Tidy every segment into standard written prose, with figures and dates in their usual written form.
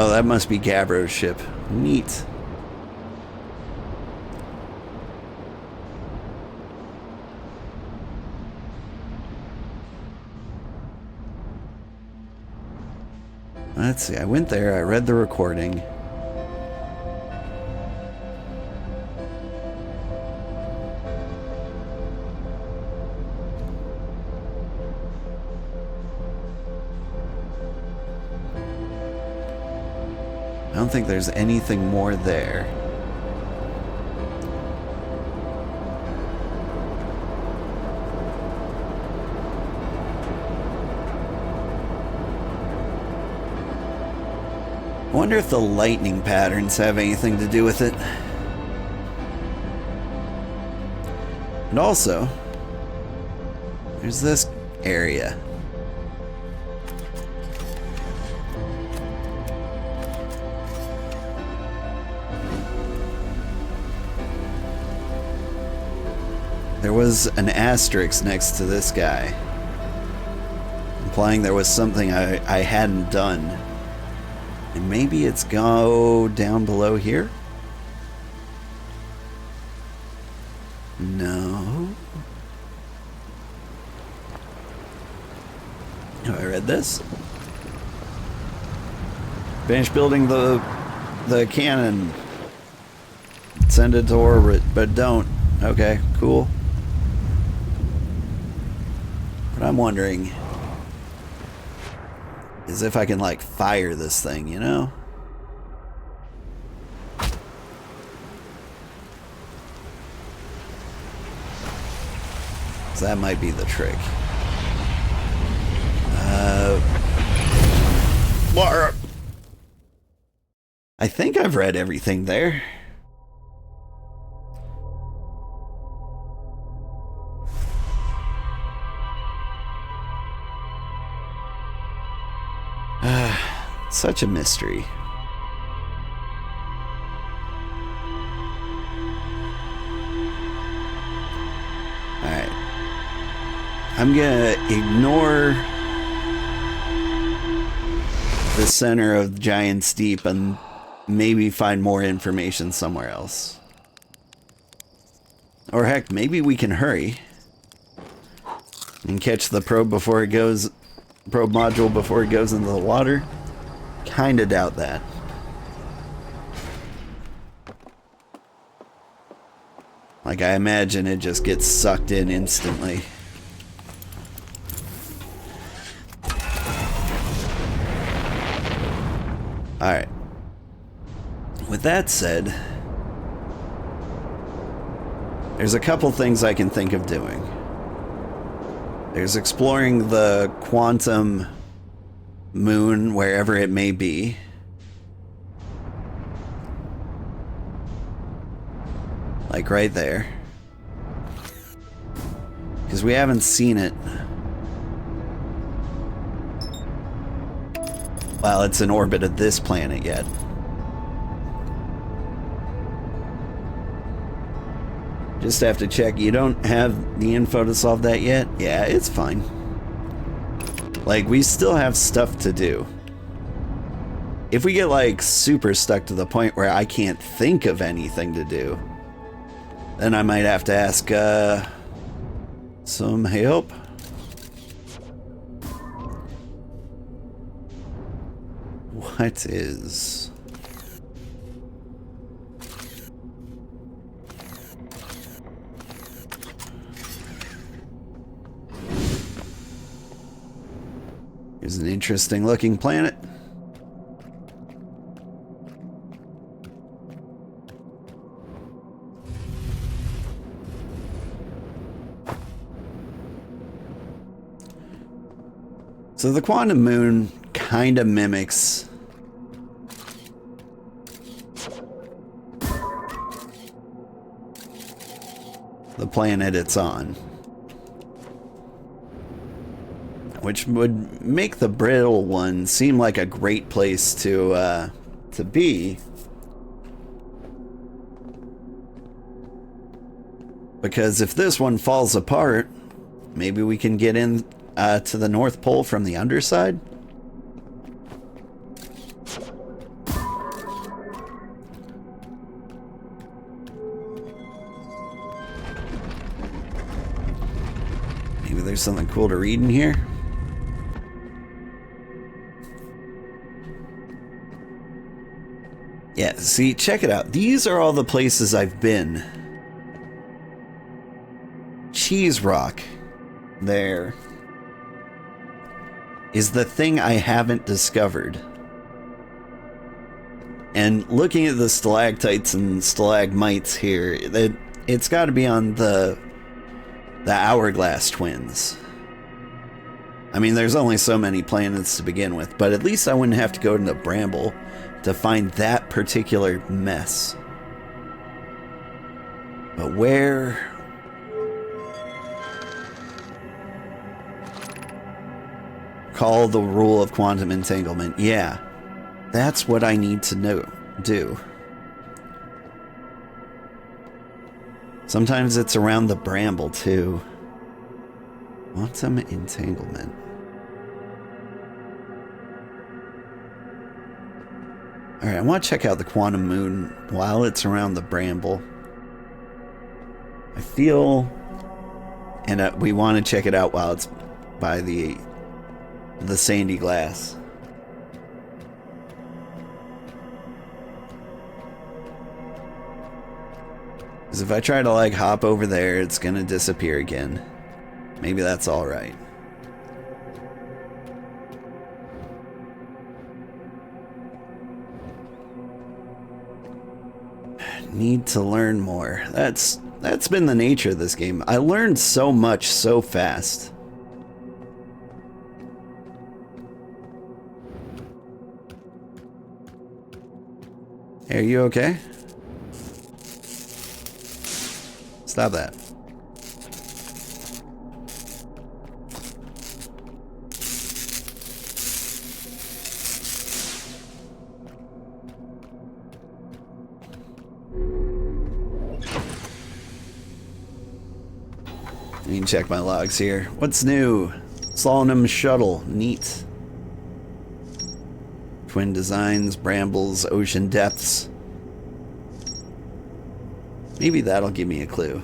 Oh, that must be Gabbro's ship. Neat. Let's see, I went there, I read the recording. I don't think there's anything more there. I wonder if the lightning patterns have anything to do with it. And also, there's this area. There was an asterisk next to this guy, implying there was something I hadn't done. And maybe it's go down below here? No. Have I read this? Finish building the cannon. Send it to orbit, but don't. Okay, cool. What I'm wondering is if I can, like, fire this thing, you know? So that might be the trick. I think I've read everything there. Such a mystery. Alright. I'm gonna ignore the center of Giant's Deep and maybe find more information somewhere else. Or heck, maybe we can hurry and catch the probe before it goes, probe module before it goes into the water. Kinda doubt that. Like, I imagine it just gets sucked in instantly. Alright. With that said, there's a couple things I can think of doing. There's exploring the quantum moon, wherever it may be. Like right there. Because we haven't seen it. Well, it's in orbit of this planet yet. Just have to check. You don't have the info to solve that yet? Yeah, it's fine. Like, we still have stuff to do. If we get, like, super stuck to the point where I can't think of anything to do, then I might have to ask, some help. What is... Here's an interesting looking planet. So the quantum moon kind of mimics the planet it's on, which would make the brittle one seem like a great place to be, because if this one falls apart, maybe we can get in to the North Pole from the underside. Maybe there's something cool to read in here. Yeah, see, check it out. These are all the places I've been. Cheese Rock. There. Is the thing I haven't discovered. And looking at the stalactites and stalagmites here, it's got to be on the Hourglass Twins. I mean, there's only so many planets to begin with, but at least I wouldn't have to go to the Bramble to find that particular mess. But where... Call the rule of quantum entanglement. Yeah, that's what I need to do. Sometimes it's around the Bramble, too. Quantum entanglement. Alright, I want to check out the quantum moon while it's around the Bramble. I feel... And we want to check it out while it's by the sandy glass. Because if I try to, like, hop over there, it's gonna disappear again. Maybe that's alright. Need to learn more. That's been the nature of this game. I learned so much so fast. Hey, are you okay? Stop that. Let me check my logs here. What's new? Solemn Shuttle. Neat. Twin Designs, Brambles, Ocean Depths. Maybe that'll give me a clue.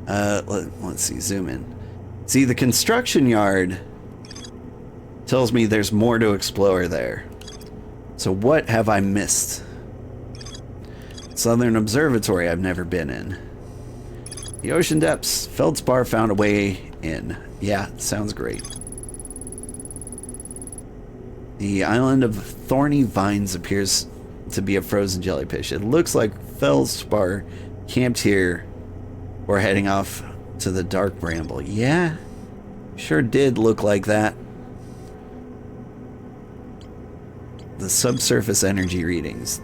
Let's see, zoom in. See, the construction yard tells me there's more to explore there. So what have I missed? Southern Observatory I've never been in. The Ocean Depths. Feldspar found a way in. Yeah, sounds great. The island of Thorny Vines appears to be a frozen jellyfish. It looks like Feldspar camped here or heading off to the Dark Bramble. Yeah, sure did look like that. The subsurface energy readings.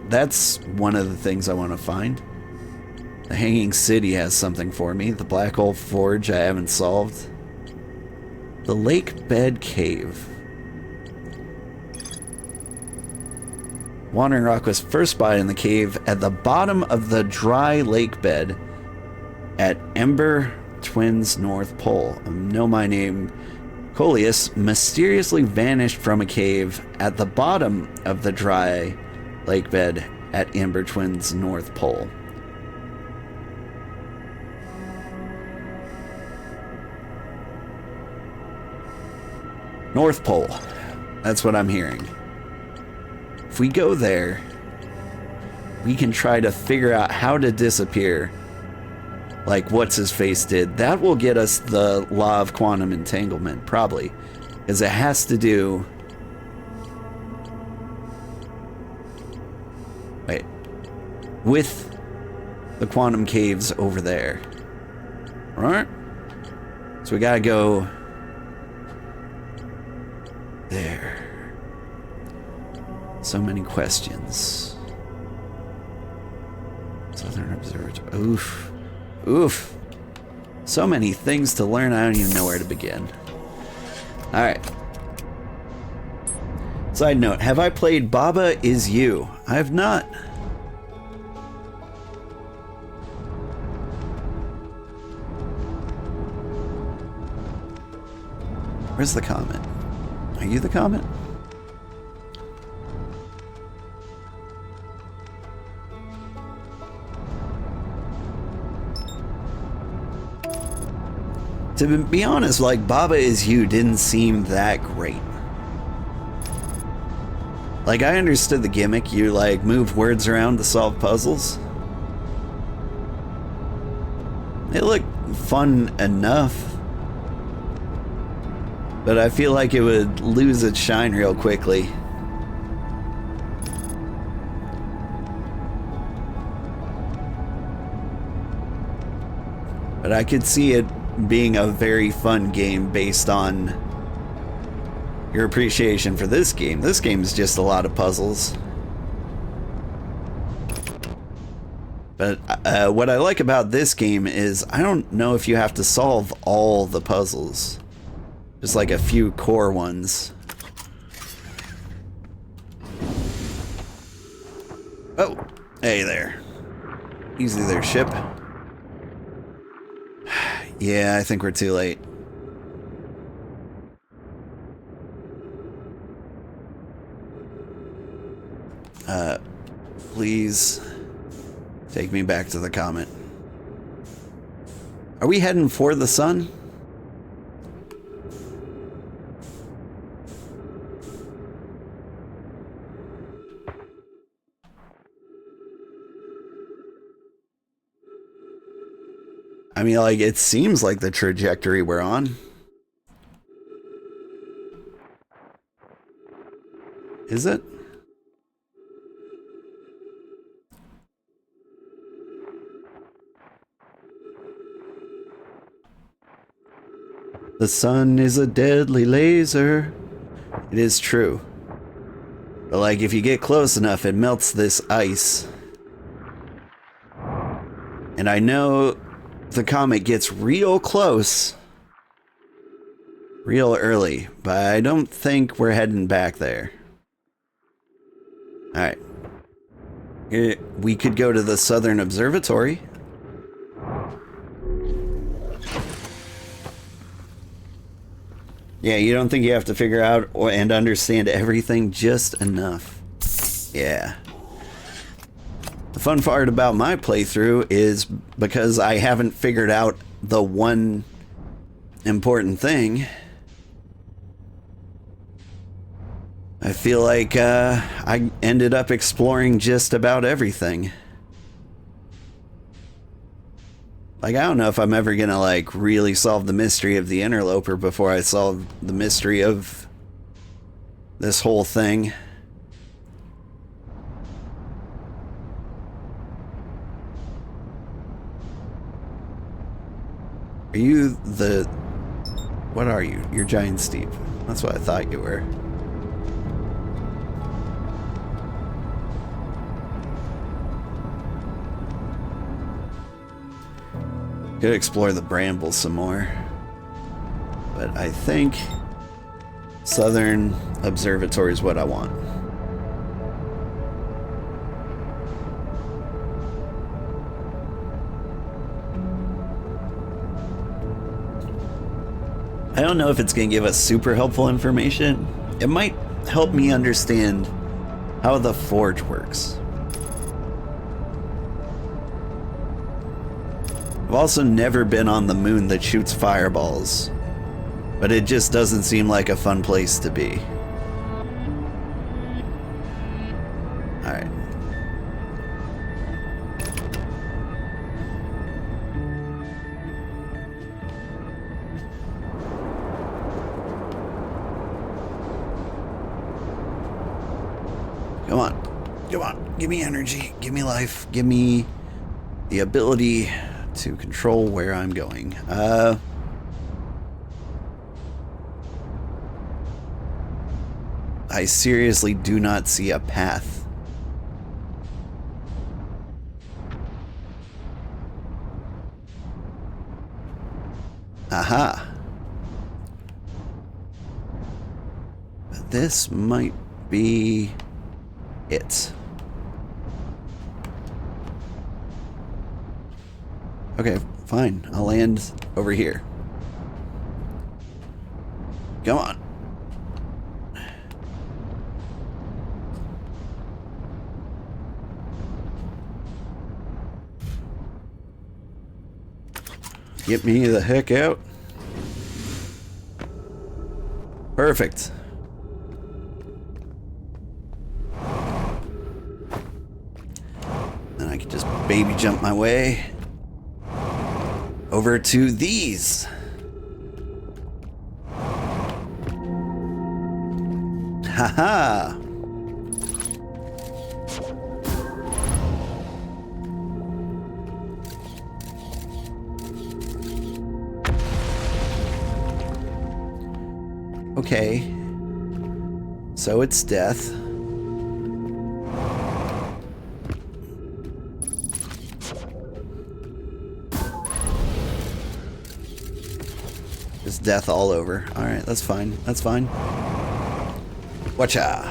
That's one of the things I want to find. The Hanging City has something for me. The Black Hole Forge I haven't solved. The Lake Bed Cave. Wandering Rock was first spotted in the cave at the bottom of the dry lake bed at Ember Twins North Pole. A nomai named Coleus mysteriously vanished from a cave at the bottom of the dry lake bed at Ember Twins North Pole. North Pole. That's what I'm hearing. If we go there, we can try to figure out how to disappear like What's-His-Face did. That will get us the law of quantum entanglement, probably. Because it has to do... Wait. With the quantum caves over there. Alright? So we gotta go... there. So many questions. Southern Observatory. Oof. Oof. So many things to learn, I don't even know where to begin. Alright. Side note, have I played Baba Is You? I have not. Where's the comment? Are you the comment? To be honest, like, Baba Is You didn't seem that great. Like, I understood the gimmick. You, like, move words around to solve puzzles. It looked fun enough. But I feel like it would lose its shine real quickly. But I could see it being a very fun game based on your appreciation for this game. This game is just a lot of puzzles. But what I like about this game is I don't know if you have to solve all the puzzles. Just like a few core ones. Oh, hey there. Easy there, ship. Yeah, I think we're too late. Please take me back to the comet. Are we heading for the sun? I mean, like, it seems like the trajectory we're on. Is it? The sun is a deadly laser. It is true. But, like, if you get close enough, it melts this ice. And I know the comet gets real close real early, but I don't think we're heading back there. Alright. We could go to the Southern Observatory. Yeah, you don't think you have to figure out and understand everything just enough. Yeah. The fun part about my playthrough is because I haven't figured out the one important thing, I feel like I ended up exploring just about everything. Like, I don't know if I'm ever gonna, like, really solve the mystery of the interloper before I solve the mystery of this whole thing. Are you the... What are you? You're Giant Steep. That's what I thought you were. Could explore the brambles some more. But I think Southern Observatory is what I want. I don't know if it's going to give us super helpful information. It might help me understand how the forge works. I've also never been on the moon that shoots fireballs, but it just doesn't seem like a fun place to be. Alright. Come on. Come on. Give me energy. Give me life. Give me the ability to control where I'm going. I seriously do not see a path. Aha. But this might be it. Okay, fine. I'll land over here. Come on. Get me the heck out. Perfect. And I can just baby jump my way over to these. Haha. Okay. So it's death. Just death all over. Alright, that's fine. That's fine. Watcha.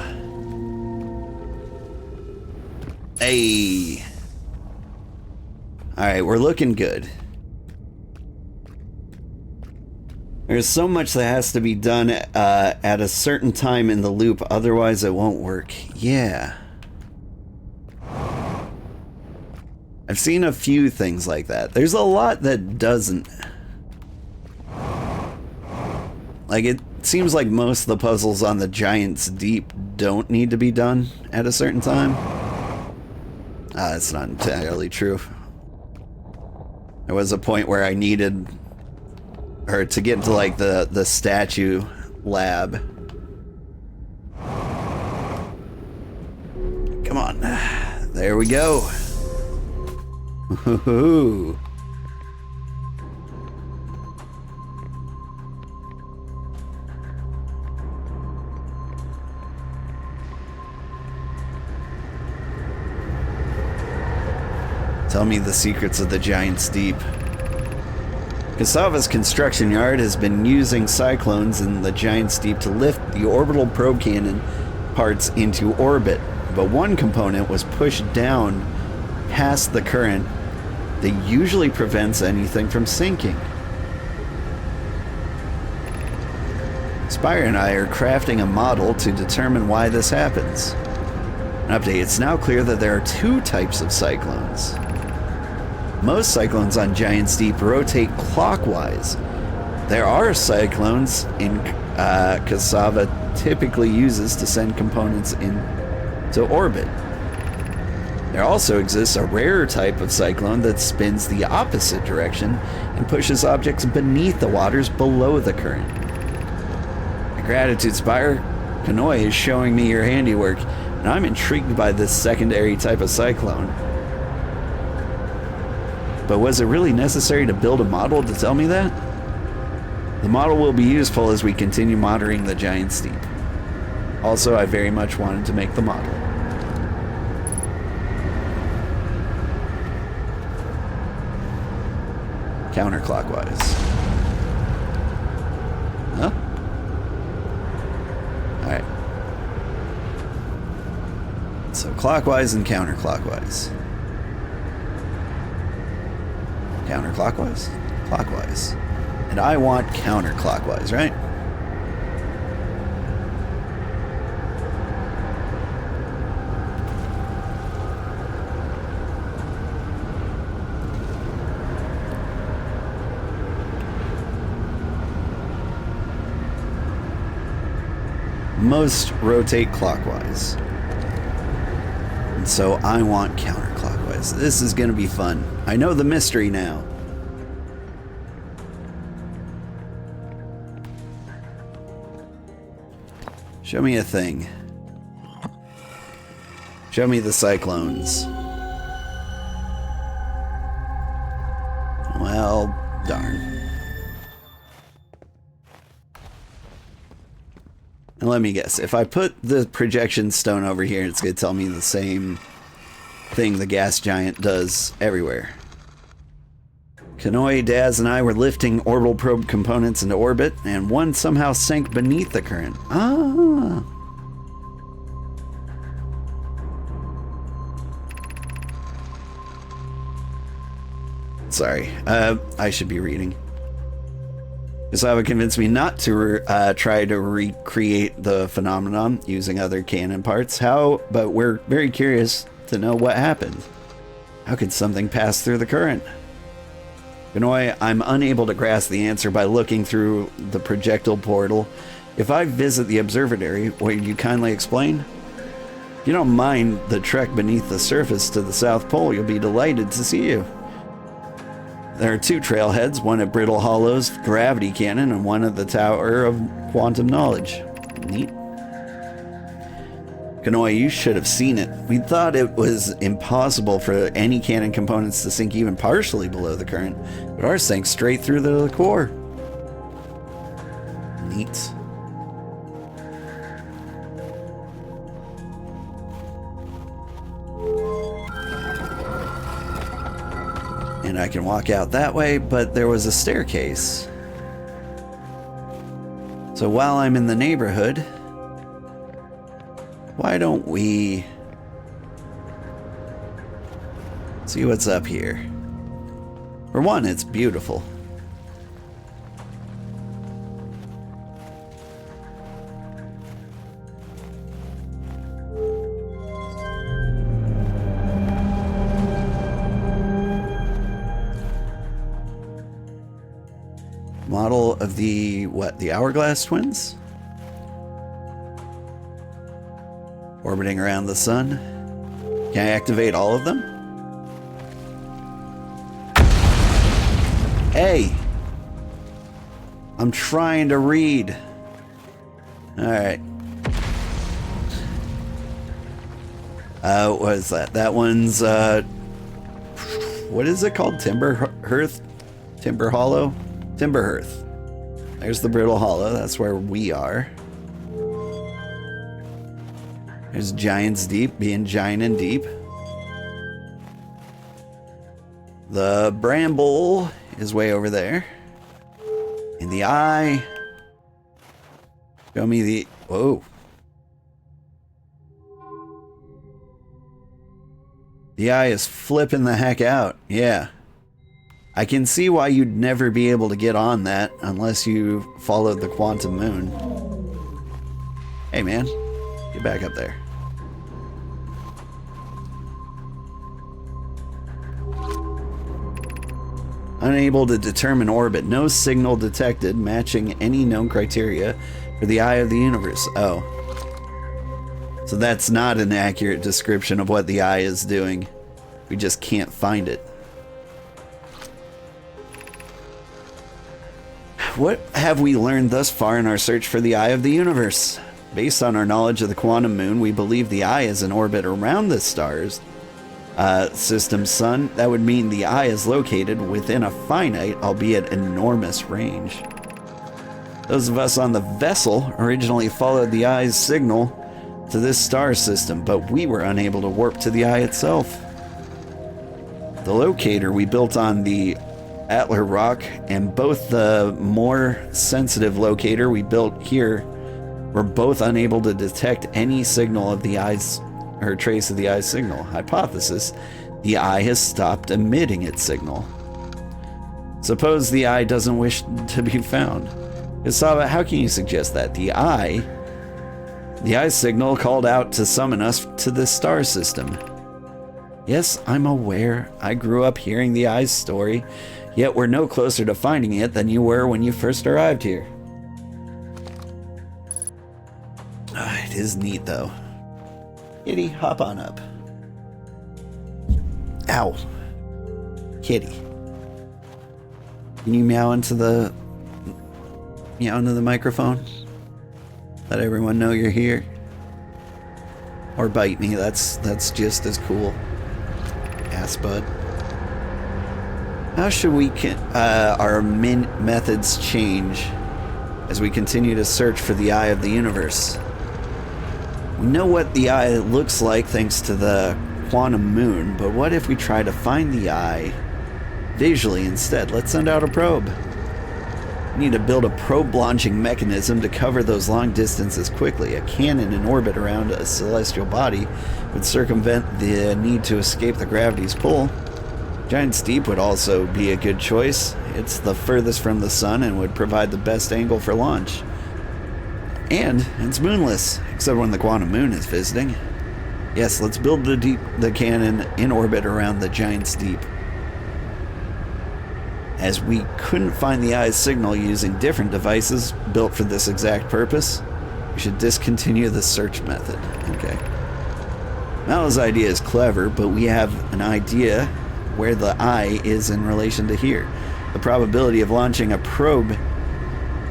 Hey. Alright, we're looking good. There's so much that has to be done at a certain time in the loop, otherwise it won't work. Yeah. I've seen a few things like that. There's a lot that doesn't. Like, it seems like most of the puzzles on the Giant's Deep don't need to be done at a certain time. That's not entirely true. There was a point where I needed her to get into, like, the statue lab. Come on. There we go. Woohoo. Tell me the secrets of the Giant's Deep. Cassava's construction yard has been using cyclones in the Giant's Deep to lift the orbital probe cannon parts into orbit, but one component was pushed down past the current that usually prevents anything from sinking. Spire and I are crafting a model to determine why this happens. An update, it's now clear that there are two types of cyclones. Most cyclones on Giant's Deep rotate clockwise. There are cyclones in Cassava typically uses to send components into orbit. There also exists a rarer type of cyclone that spins the opposite direction and pushes objects beneath the waters below the current. Gratitude, Spire. Kanoi is showing me your handiwork, and I'm intrigued by this secondary type of cyclone. But was it really necessary to build a model to tell me that? The model will be useful as we continue monitoring the Giant's Deep. Also, I very much wanted to make the model. Counterclockwise. Huh? Alright. So clockwise and counterclockwise. Counterclockwise? Clockwise. And I want counterclockwise, right? Most rotate clockwise. And so I want counterclockwise. This is going to be fun. I know the mystery now. Show me a thing. Show me the cyclones. Well, darn. And let me guess, if I put the projection stone over here, it's going to tell me the same thing the gas giant does everywhere. Kanoi, Daz, and I were lifting orbital probe components into orbit, and one somehow sank beneath the current. Ah. Sorry, I should be reading. Cassava convinced me not to try to recreate the phenomenon using other cannon parts. But we're very curious to know what happened. How could something pass through the current? Kanoi, I'm unable to grasp the answer by looking through the projectile portal, If I visit the observatory, will you kindly explain? If you don't mind the trek beneath the surface to the South Pole, you'll be delighted to see you. There are 2 trailheads, one at Brittle Hollow's gravity cannon and one at the Tower of Quantum Knowledge. Neat. Kanoi, you should have seen it. We thought it was impossible for any cannon components to sink even partially below the current, but ours sank straight through to the core. Neat. And I can walk out that way, but there was a staircase. So while I'm in the neighborhood, why don't we see what's up here? For one, it's beautiful. Model of the, what, the Hourglass Twins? Orbiting around the sun. Can I activate all of them? Hey! I'm trying to read. Alright. What is that? That one's, what is it called? Timberhearth? Timber Hollow? Timberhearth. There's the Brittle Hollow. That's where we are. There's Giant's Deep, being giant and deep. The Bramble is way over there. And the eye. Show me the... Whoa. The eye is flipping the heck out. Yeah. I can see why you'd never be able to get on that unless you followed the quantum moon. Hey man, get back up there. Unable to determine orbit. No signal detected matching any known criteria for the eye of the universe. Oh. So that's not an accurate description of what the eye is doing. We just can't find it. What have we learned thus far in our search for the eye of the universe? Based on our knowledge of the quantum moon, we believe the eye is in orbit around the star's system's sun. That would mean the eye is located within a finite, albeit enormous, range. Those of us on the vessel originally followed the eye's signal to this star system, but we were unable to warp to the eye itself. The locator we built on the Atler Rock and both the more sensitive locator we built here were both unable to detect any signal of the eye's, or trace of the eye's signal. Hypothesis: the eye has stopped emitting its signal. Suppose the eye doesn't wish to be found. Kasaba, how can you suggest that? The eye's signal called out to summon us to this star system. Yes, I'm aware. I grew up hearing the eye's story, yet we're no closer to finding it than you were when you first arrived here. It is neat, though. Kitty, hop on up. Ow. Kitty. Can you meow into the microphone? Let everyone know you're here. Or bite me, that's just as cool. Ass bud. How should we our methods change as we continue to search for the eye of the universe? We know what the eye looks like thanks to the quantum moon, but what if we try to find the eye visually instead? Let's send out a probe. We need to build a probe launching mechanism to cover those long distances quickly. A cannon in orbit around a celestial body would circumvent the need to escape the gravity's pull. Giant's Deep would also be a good choice. It's the furthest from the sun and would provide the best angle for launch. And it's moonless, except when the quantum moon is visiting. Yes, let's build the cannon in orbit around the Giant's Deep. As we couldn't find the eye's signal using different devices built for this exact purpose, we should discontinue the search method. Okay. Mal's idea is clever, but we have an idea where the eye is in relation to here. The probability of launching a probe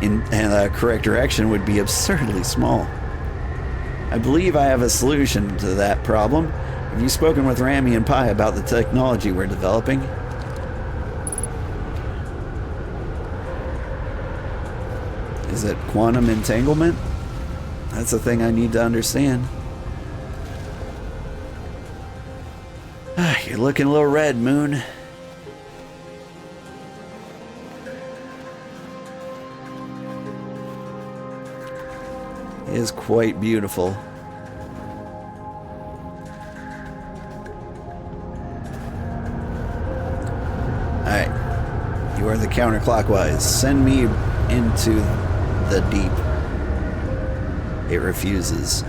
in the correct direction would be absurdly small. I believe I have a solution to that problem. Have you spoken with Rami and Pi about the technology we're developing? Is it quantum entanglement? That's a thing I need to understand. You're looking a little red, Moon. It is quite beautiful. Alright. You are the counterclockwise. Send me into the deep. It refuses.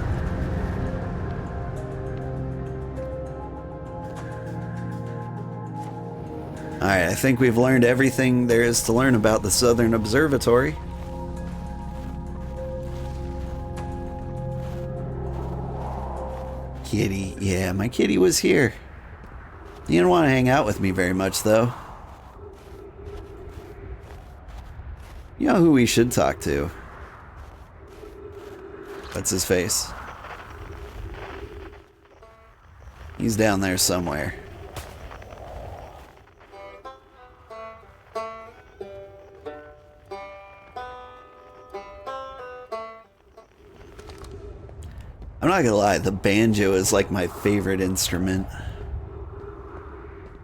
Alright, I think we've learned everything there is to learn about the Southern Observatory. Kitty. Yeah, my kitty was here. He didn't want to hang out with me very much, though. You know who we should talk to? What's his face? He's down there somewhere. I'm not gonna lie, the banjo is like my favorite instrument.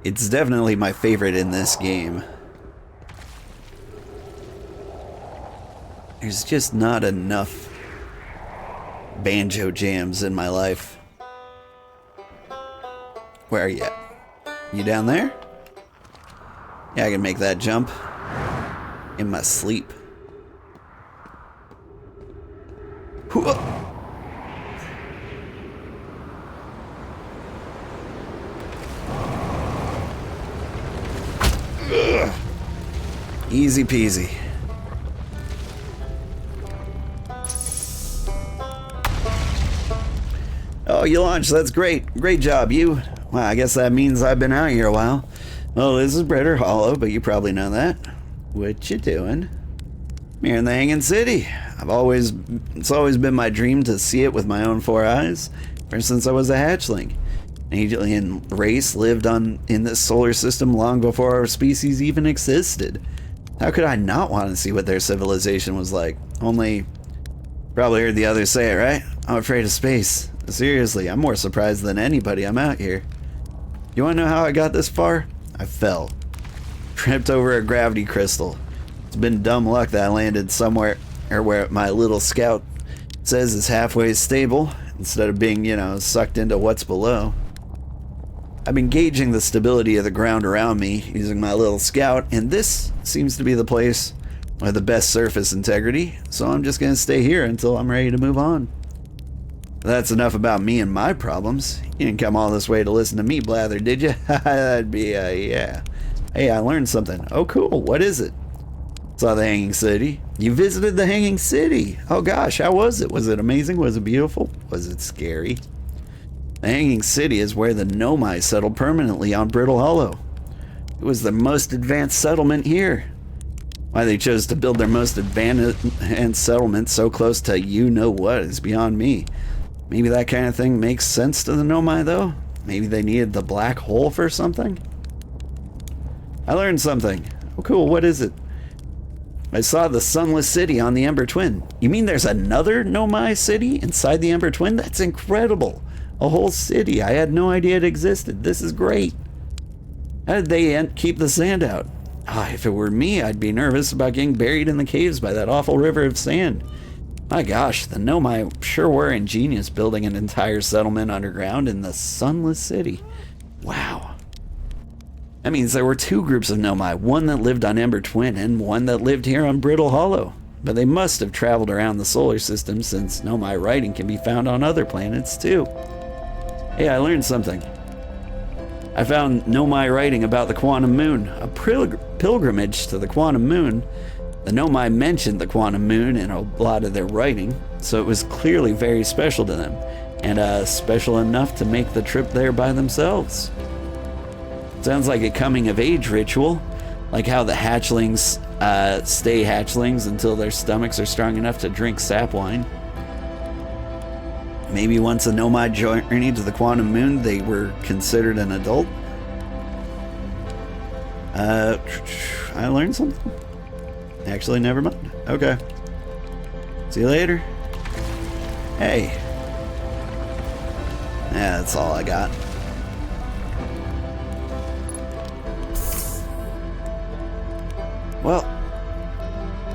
It's definitely my favorite in this game. There's just not enough banjo jams in my life. Where are you at? You down there? Yeah, I can make that jump in my sleep. Whoa. Easy peasy. Oh, you launched. That's great. Great job, you. Well, I guess that means I've been out here a while. Well, this is Britter Hollow, but you probably know that. What you doing? I'm here in the Hanging City. It's always been my dream to see it with my own 4 eyes, ever since I was a hatchling. An alien race lived in this solar system long before our species even existed. How could I not want to see what their civilization was like? Only, probably heard the others say it, right? I'm afraid of space. Seriously, I'm more surprised than anybody I'm out here. You want to know how I got this far? I fell. Tripped over a gravity crystal. It's been dumb luck that I landed somewhere where my little scout says is halfway stable, instead of being, sucked into what's below. I've been gauging the stability of the ground around me using my little scout, and this seems to be the place with the best surface integrity, so I'm just going to stay here until I'm ready to move on. That's enough about me and my problems. You didn't come all this way to listen to me blather, did you? That'd be, yeah. Hey, I learned something. Oh, cool. What is it? Saw the Hanging City. You visited the Hanging City. Oh, gosh. How was it? Was it amazing? Was it beautiful? Was it scary? The Hanging City is where the Nomai settled permanently on Brittle Hollow. It was the most advanced settlement here. Why they chose to build their most advanced settlement so close to you-know-what is beyond me. Maybe that kind of thing makes sense to the Nomai, though? Maybe they needed the black hole for something? I learned something. Oh, cool. What is it? I saw the Sunless City on the Ember Twin. You mean there's another Nomai city inside the Ember Twin? That's incredible. A whole city. I had no idea it existed. This is great. How did they keep the sand out? If it were me, I'd be nervous about getting buried in the caves by that awful river of sand. My gosh, the Nomai sure were ingenious building an entire settlement underground in the Sunless City. Wow. That means there were 2 groups of Nomai, one that lived on Ember Twin and one that lived here on Brittle Hollow. But they must have traveled around the solar system, since Nomai writing can be found on other planets too. Hey, I learned something. I found Nomai writing about the quantum moon, a pilgrimage to the quantum moon. The Nomai mentioned the quantum moon in a lot of their writing, so it was clearly very special to them, and special enough to make the trip there by themselves. Sounds like a coming-of-age ritual, like how the hatchlings stay hatchlings until their stomachs are strong enough to drink sap wine. Maybe once a Nomai journeyed to the quantum moon, they were considered an adult. I learned something. Actually, never mind. Okay. See you later. Hey. Yeah, that's all I got. Well,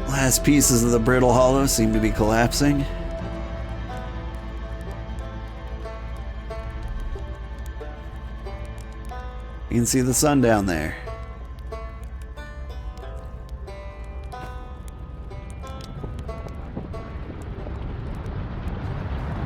last pieces of the brittle hollow seem to be collapsing. You can see the sun down there.